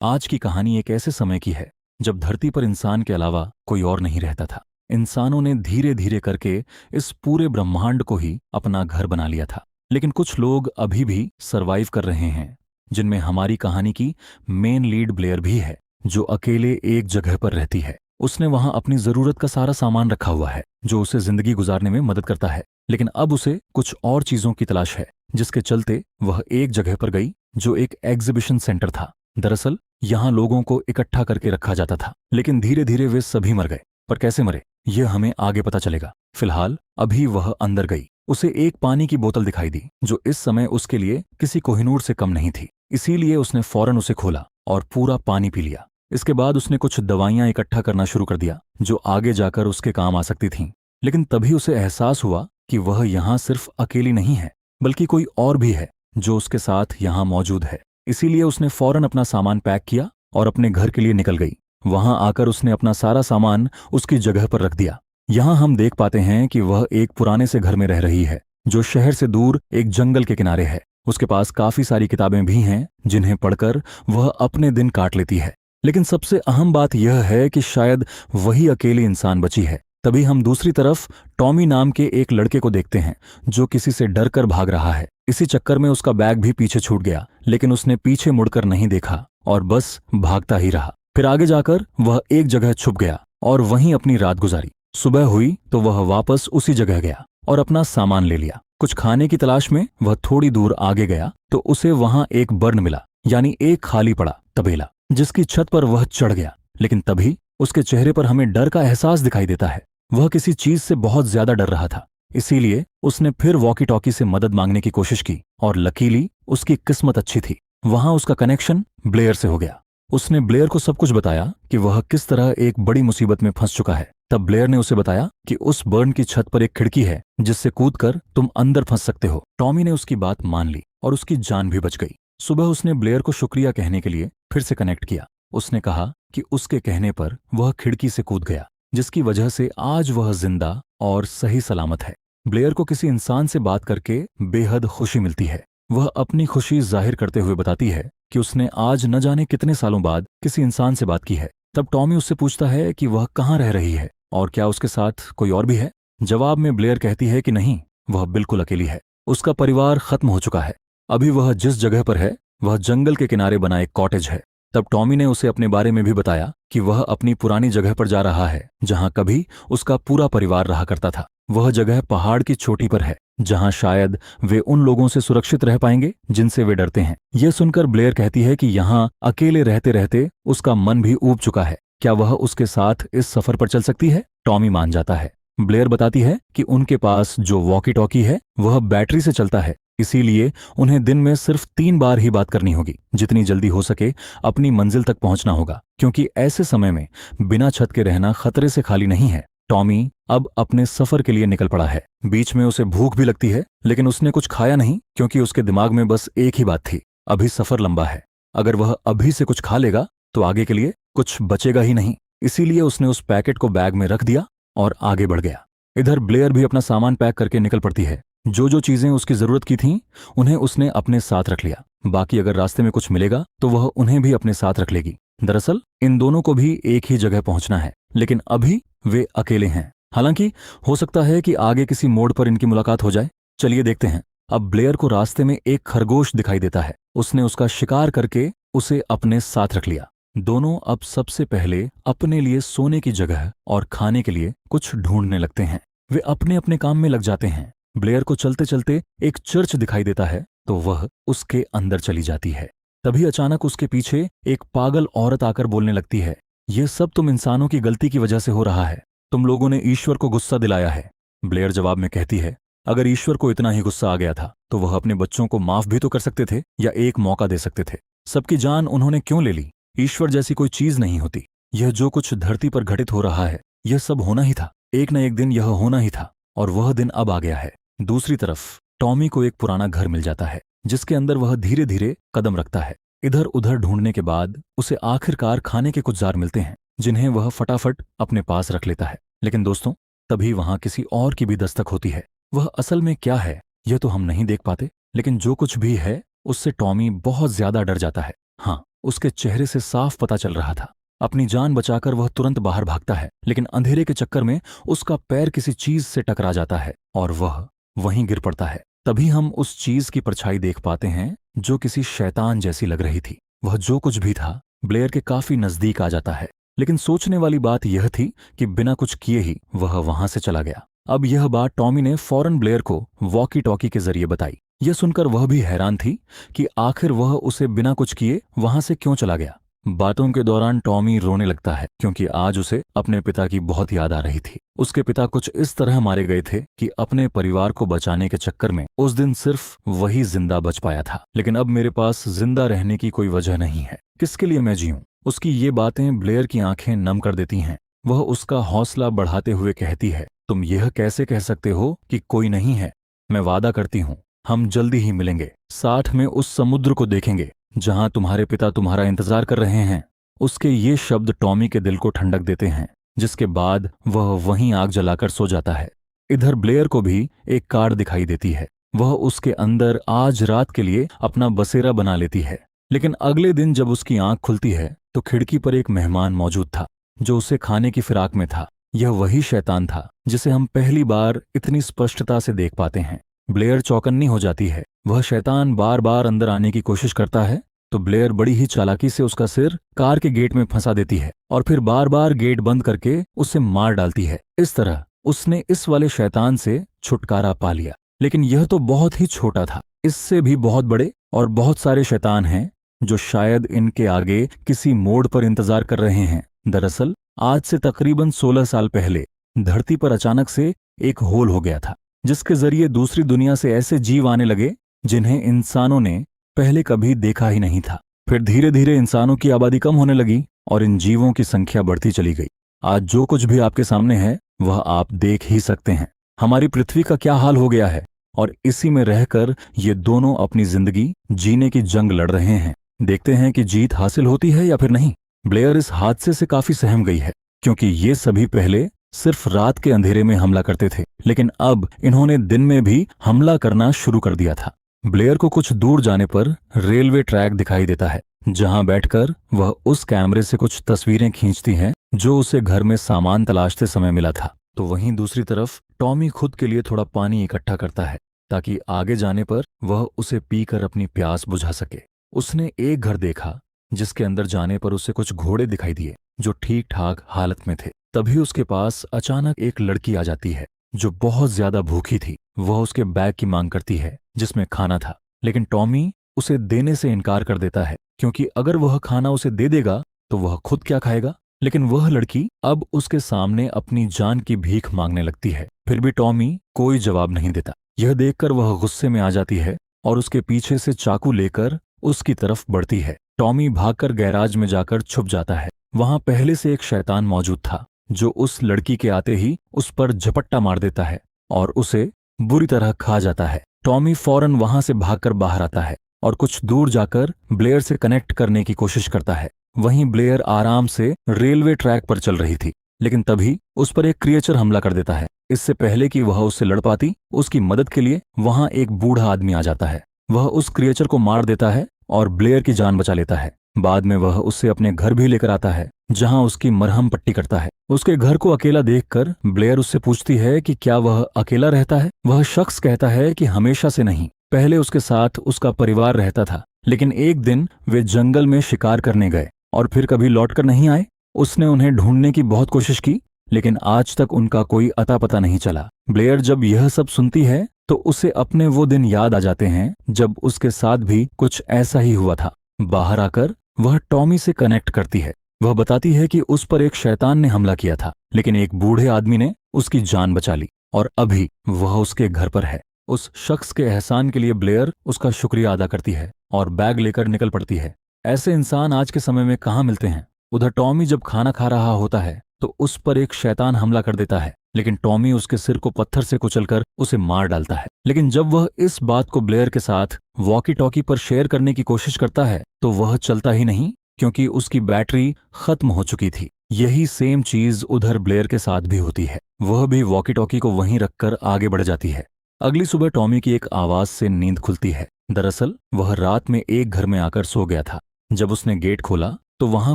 आज की कहानी एक ऐसे समय की है जब धरती पर इंसान के अलावा कोई और नहीं रहता था। इंसानों ने धीरे धीरे करके इस पूरे ब्रह्मांड को ही अपना घर बना लिया था। लेकिन कुछ लोग अभी भी सरवाइव कर रहे हैं, जिनमें हमारी कहानी की मेन लीड ब्लेयर भी है, जो अकेले एक जगह पर रहती है। उसने वहां अपनी जरूरत का सारा सामान रखा हुआ है जो उसे जिंदगी गुजारने में मदद करता है। लेकिन अब उसे कुछ और चीजों की तलाश है, जिसके चलते वह एक जगह पर गई जो एक एग्जीबिशन सेंटर था। दरअसल यहां लोगों को इकट्ठा करके रखा जाता था, लेकिन धीरे धीरे वे सभी मर गए। पर कैसे मरे, यह हमें आगे पता चलेगा। फिलहाल अभी वह अंदर गई। उसे एक पानी की बोतल दिखाई दी जो इस समय उसके लिए किसी कोहिनूर से कम नहीं थी। इसीलिए उसने फौरन उसे खोला और पूरा पानी पी लिया। इसके बाद उसने कुछ दवाइयां इकट्ठा करना शुरू कर दिया जो आगे जाकर उसके काम आ सकती थीं। लेकिन तभी उसे एहसास हुआ कि वह यहां सिर्फ अकेली नहीं है, बल्कि कोई और भी है जो उसके साथ यहां मौजूद है। इसीलिए उसने फौरन अपना सामान पैक किया और अपने घर के लिए निकल गई। वहां आकर उसने अपना सारा सामान उसकी जगह पर रख दिया। यहां हम देख पाते हैं कि वह एक पुराने से घर में रह रही है जो शहर से दूर एक जंगल के किनारे है। उसके पास काफी सारी किताबें भी हैं जिन्हें पढ़कर वह अपने दिन काट लेती है। लेकिन सबसे अहम बात यह है कि शायद वही अकेली इंसान बची है। तभी हम दूसरी तरफ टॉमी नाम के एक लड़के को देखते हैं जो किसी से डर कर भाग रहा है। इसी चक्कर में उसका बैग भी पीछे छूट गया, लेकिन उसने पीछे मुड़कर नहीं देखा और बस भागता ही रहा। फिर आगे जाकर वह एक जगह छुप गया और वहीं अपनी रात गुजारी। सुबह हुई तो वह वापस उसी जगह गया और अपना सामान ले लिया। कुछ खाने की तलाश में वह थोड़ी दूर आगे गया तो उसे वहां एक बर्न मिला, यानी एक खाली पड़ा तबेला, जिसकी छत पर वह चढ़ गया। लेकिन तभी उसके चेहरे पर हमें डर का एहसास दिखाई देता है। वह किसी चीज से बहुत ज्यादा डर रहा था। इसीलिए उसने फिर वॉकी टॉकी से मदद मांगने की कोशिश की और लकीली उसकी किस्मत अच्छी थी। वहां उसका कनेक्शन ब्लेयर से हो गया। उसने ब्लेयर को सब कुछ बताया कि वह किस तरह एक बड़ी मुसीबत में फंस चुका है। तब ब्लेयर ने उसे बताया कि उस बर्न की छत पर एक खिड़की है जिससे कूदकर तुम अंदर फंस सकते हो। टॉमी ने उसकी बात मान ली और उसकी जान भी बच गई। सुबह उसने ब्लेयर को शुक्रिया कहने के लिए फिर से कनेक्ट किया। उसने कहा कि उसके कहने पर वह खिड़की से कूद गया, जिसकी वजह से आज वह जिंदा और सही सलामत है। ब्लेयर को किसी इंसान से बात करके बेहद खुशी मिलती है। वह अपनी खुशी जाहिर करते हुए बताती है कि उसने आज न जाने कितने सालों बाद किसी इंसान से बात की है। तब टॉमी उससे पूछता है कि वह कहाँ रह रही है और क्या उसके साथ कोई और भी है। जवाब में ब्लेयर कहती है कि नहीं, वह बिल्कुल अकेली है। उसका परिवार खत्म हो चुका है। अभी वह जिस जगह पर है वह जंगल के किनारे बना एक कॉटेज है। तब टॉमी ने उसे अपने बारे में भी बताया कि वह अपनी पुरानी जगह पर जा रहा है जहां कभी उसका पूरा परिवार रहा करता था। वह जगह पहाड़ की चोटी पर है जहां शायद वे उन लोगों से सुरक्षित रह पाएंगे जिनसे वे डरते हैं। यह सुनकर ब्लेयर कहती है कि यहां अकेले रहते रहते उसका मन भी ऊब चुका है। क्या वह उसके साथ इस सफर पर चल सकती है? टॉमी मान जाता है। ब्लेयर बताती है कि उनके पास जो वॉकी टॉकी है वह बैटरी से चलता है, इसीलिए उन्हें दिन में सिर्फ 3 बार ही बात करनी होगी। जितनी जल्दी हो सके अपनी मंजिल तक पहुंचना होगा, क्योंकि ऐसे समय में बिना छत के रहना खतरे से खाली नहीं है। टॉमी अब अपने सफर के लिए निकल पड़ा है। बीच में उसे भूख भी लगती है, लेकिन उसने कुछ खाया नहीं क्योंकि उसके दिमाग में बस एक ही बात थी, अभी सफर लंबा है। अगर वह अभी से कुछ खा लेगा तो आगे के लिए कुछ बचेगा ही नहीं। इसीलिए उसने उस पैकेट को बैग में रख दिया और आगे बढ़ गया। इधर ब्लेयर भी अपना सामान पैक करके निकल पड़ती है। जो जो चीजें उसकी जरूरत की थीं उन्हें उसने अपने साथ रख लिया। बाकी अगर रास्ते में कुछ मिलेगा तो वह उन्हें भी अपने साथ रख लेगी। दरअसल इन दोनों को भी एक ही जगह पहुंचना है, लेकिन अभी वे अकेले हैं। हालांकि हो सकता है कि आगे किसी मोड़ पर इनकी मुलाकात हो जाए। चलिए देखते हैं। अब ब्लेयर को रास्ते में एक खरगोश दिखाई देता है। उसने उसका शिकार करके उसे अपने साथ रख लिया। दोनों अब सबसे पहले अपने लिए सोने की जगह और खाने के लिए कुछ ढूंढने लगते हैं। वे अपने अपने काम में लग जाते हैं। ब्लेयर को चलते चलते एक चर्च दिखाई देता है तो वह उसके अंदर चली जाती है। तभी अचानक उसके पीछे एक पागल औरत आकर बोलने लगती है, यह सब तुम इंसानों की गलती की वजह से हो रहा है। तुम लोगों ने ईश्वर को गुस्सा दिलाया है। ब्लेयर जवाब में कहती है, अगर ईश्वर को इतना ही गुस्सा आ गया था तो वह अपने बच्चों को माफ भी तो कर सकते थे या एक मौका दे सकते थे। सबकी जान उन्होंने क्यों ले ली? ईश्वर जैसी कोई चीज नहीं होती। यह जो कुछ धरती पर घटित हो रहा है यह सब होना ही था। एक न एक दिन यह होना ही था और वह दिन अब आ गया है। दूसरी तरफ टॉमी को एक पुराना घर मिल जाता है जिसके अंदर वह धीरे धीरे कदम रखता है। इधर उधर ढूंढने के बाद उसे आखिरकार खाने के कुछ जार मिलते हैं जिन्हें वह फटाफट अपने पास रख लेता है। लेकिन दोस्तों, तभी वहां किसी और की भी दस्तक होती है। वह असल में क्या है यह तो हम नहीं देख पाते, लेकिन जो कुछ भी है उससे टॉमी बहुत ज्यादा डर जाता है। हाँ, उसके चेहरे से साफ पता चल रहा था। अपनी जान बचाकर वह तुरंत बाहर भागता है, लेकिन अंधेरे के चक्कर में उसका पैर किसी चीज से टकरा जाता है और वह वहीं गिर पड़ता है। तभी हम उस चीज की परछाई देख पाते हैं जो किसी शैतान जैसी लग रही थी। वह जो कुछ भी था ब्लेयर के काफी नजदीक आ जाता है, लेकिन सोचने वाली बात यह थी कि बिना कुछ किए ही वह वहां से चला गया। अब यह बात टॉमी ने फौरन ब्लेयर को वॉकी टॉकी के जरिए बताई। यह सुनकर वह भी हैरान थी कि आखिर वह उसे बिना कुछ किए वहां से क्यों चला गया। बातों के दौरान टॉमी रोने लगता है क्योंकि आज उसे अपने पिता की बहुत याद आ रही थी। उसके पिता कुछ इस तरह मारे गए थे कि अपने परिवार को बचाने के चक्कर में उस दिन सिर्फ वही जिंदा बच पाया था। लेकिन अब मेरे पास जिंदा रहने की कोई वजह नहीं है, किसके लिए मैं जीऊं? उसकी ये बातें ब्लेयर की आंखें नम कर देती हैं। वह उसका हौसला बढ़ाते हुए कहती है, तुम यह कैसे कह सकते हो कि कोई नहीं है? मैं वादा करती हूँ हम जल्दी ही मिलेंगे, साथ में उस समुद्र को देखेंगे जहां तुम्हारे पिता तुम्हारा इंतजार कर रहे हैं। उसके ये शब्द टॉमी के दिल को ठंडक देते हैं, जिसके बाद वह वहीं आग जलाकर सो जाता है। इधर ब्लेयर को भी एक कार दिखाई देती है। वह उसके अंदर आज रात के लिए अपना बसेरा बना लेती है। लेकिन अगले दिन जब उसकी आंख खुलती है तो खिड़की पर एक मेहमान मौजूद था जो उसे खाने की फिराक में था। यह वही शैतान था जिसे हम पहली बार इतनी स्पष्टता से देख पाते हैं। ब्लेयर चौकन्नी हो जाती है। वह शैतान बार बार अंदर आने की कोशिश करता है तो ब्लेयर बड़ी ही चालाकी से उसका सिर कार के गेट में फंसा देती है और फिर बार बार गेट बंद करके उसे मार डालती है। इस तरह उसने इस वाले शैतान से छुटकारा पा लिया। लेकिन यह तो बहुत ही छोटा था। इससे भी बहुत बड़े और बहुत सारे शैतान हैं जो शायद इनके आगे किसी मोड़ पर इंतजार कर रहे हैं। दरअसल आज से तकरीबन 16 साल पहले धरती पर अचानक से एक होल हो गया था, जिसके जरिए दूसरी दुनिया से ऐसे जीव आने लगे जिन्हें इंसानों ने पहले कभी देखा ही नहीं था। फिर धीरे धीरे इंसानों की आबादी कम होने लगी और इन जीवों की संख्या बढ़ती चली गई। आज जो कुछ भी आपके सामने है वह आप देख ही सकते हैं। हमारी पृथ्वी का क्या हाल हो गया है और इसी में रहकर ये दोनों अपनी जिंदगी जीने की जंग लड़ रहे हैं। देखते हैं कि जीत हासिल होती है या फिर नहीं। ब्लेयर इस हादसे से काफी सहम गई है क्योंकि ये सभी पहले सिर्फ रात के अंधेरे में हमला करते थे, लेकिन अब इन्होंने दिन में भी हमला करना शुरू कर दिया था। ब्लेयर को कुछ दूर जाने पर रेलवे ट्रैक दिखाई देता है, जहां बैठकर वह उस कैमरे से कुछ तस्वीरें खींचती हैं जो उसे घर में सामान तलाशते समय मिला था। तो वहीं दूसरी तरफ टॉमी खुद के लिए थोड़ा पानी इकट्ठा करता है ताकि आगे जाने पर वह उसे पीकर अपनी प्यास बुझा सके। उसने एक घर देखा जिसके अंदर जाने पर उसे कुछ घोड़े दिखाई दिए जो ठीक ठाक हालत में थे। तभी उसके पास अचानक एक लड़की आ जाती है जो बहुत ज्यादा भूखी थी। वह उसके बैग की मांग करती है जिसमें खाना था, लेकिन टॉमी उसे देने से इनकार कर देता है क्योंकि अगर वह खाना उसे दे देगा तो वह खुद क्या खाएगा। लेकिन वह लड़की अब उसके सामने अपनी जान की भीख मांगने लगती है। फिर भी टॉमी कोई जवाब नहीं देता। यह देखकर वह गुस्से में आ जाती है और उसके पीछे से चाकू लेकर उसकी तरफ बढ़ती है। टॉमी भागकर गैराज में जाकर छुप जाता है। वहां पहले से एक शैतान मौजूद था जो उस लड़की के आते ही उस पर झपट्टा मार देता है और उसे बुरी तरह खा जाता है। टॉमी फौरन वहां से भागकर बाहर आता है और कुछ दूर जाकर ब्लेयर से कनेक्ट करने की कोशिश करता है। वहीं ब्लेयर आराम से रेलवे ट्रैक पर चल रही थी, लेकिन तभी उस पर एक क्रिएचर हमला कर देता है। इससे पहले कि वह उससे लड़ पाती, उसकी मदद के लिए वहां एक बूढ़ा आदमी आ जाता है। वह उस क्रिएचर को मार देता है और ब्लेयर की जान बचा लेता है। बाद में वह उससे अपने घर भी लेकर आता है जहां उसकी मरहम पट्टी करता है। उसके घर को अकेला देखकर ब्लेयर उससे पूछती है कि क्या वह अकेला रहता है। वह शख्स कहता है कि हमेशा से नहीं, पहले उसके साथ उसका परिवार रहता था, लेकिन एक दिन वे जंगल में शिकार करने गए और फिर कभी लौटकर नहीं आए। उसने उन्हें ढूंढने की बहुत कोशिश की, लेकिन आज तक उनका कोई अता पता नहीं चला। ब्लेयर जब यह सब सुनती है तो उसे अपने वो दिन याद आ जाते हैं जब उसके साथ भी कुछ ऐसा ही हुआ था। बाहर आकर वह टॉमी से कनेक्ट करती है। वह बताती है कि उस पर एक शैतान ने हमला किया था, लेकिन एक बूढ़े आदमी ने उसकी जान बचा ली और अभी वह उसके घर पर है। उस शख्स के एहसान के लिए ब्लेयर उसका शुक्रिया अदा करती है और बैग लेकर निकल पड़ती है। ऐसे इंसान आज के समय में कहाँ मिलते हैं। उधर टॉमी जब खाना खा रहा होता है तो उस पर एक शैतान हमला कर देता है, लेकिन टॉमी उसके सिर को पत्थर से कुचलकर उसे मार डालता है। लेकिन जब वह इस बात को ब्लेयर के साथ वॉकी टॉकी पर शेयर करने की कोशिश करता है तो वह चलता ही नहीं क्योंकि उसकी बैटरी खत्म हो चुकी थी। यही सेम चीज उधर ब्लेयर के साथ भी होती है। वह भी वॉकी टॉकी को वहीं रखकर आगे बढ़ जाती है। अगली सुबह टॉमी की एक आवाज से नींद खुलती है। दरअसल वह रात में एक घर में आकर सो गया था जब उसने गेट खोला तो वहां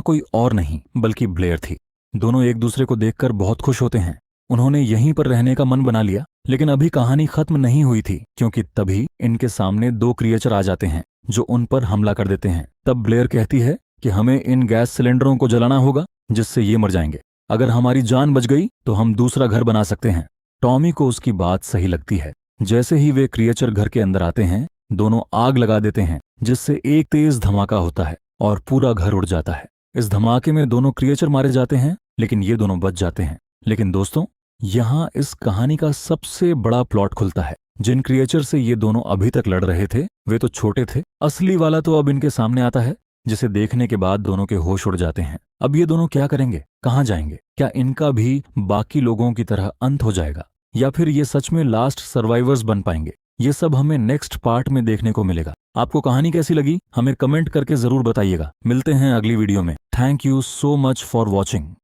कोई और नहीं बल्कि ब्लेयर थी। दोनों एक दूसरे को देखकर बहुत खुश होते हैं। उन्होंने यहीं पर रहने का मन बना लिया। लेकिन अभी कहानी खत्म नहीं हुई थी, क्योंकि तभी इनके सामने दो क्रिएचर आ जाते हैं जो उन पर हमला कर देते हैं। तब ब्लेयर कहती है कि हमें इन गैस सिलेंडरों को जलाना होगा जिससे ये मर जाएंगे। अगर हमारी जान बच गई तो हम दूसरा घर बना सकते हैं। टॉमी को उसकी बात सही लगती है। जैसे ही वे क्रिएचर घर के अंदर आते हैं, दोनों आग लगा देते हैं, जिससे एक तेज धमाका होता है और पूरा घर उड़ जाता है। इस धमाके में दोनों क्रिएचर मारे जाते हैं, लेकिन ये दोनों बच जाते हैं। लेकिन दोस्तों, यहाँ इस कहानी का सबसे बड़ा प्लॉट खुलता है। जिन क्रिएचर से ये दोनों अभी तक लड़ रहे थे वे तो छोटे थे, असली वाला तो अब इनके सामने आता है, जिसे देखने के बाद दोनों के होश उड़ जाते हैं। अब ये दोनों क्या करेंगे, कहाँ जाएंगे? क्या इनका भी बाकी लोगों की तरह अंत हो जाएगा, या फिर ये सच में लास्ट सर्वाइवर्स बन पाएंगे? ये सब हमें नेक्स्ट पार्ट में देखने को मिलेगा। आपको कहानी कैसी लगी हमें कमेंट करके जरूर बताइएगा। मिलते हैं अगली वीडियो में। Thank you so much for watching.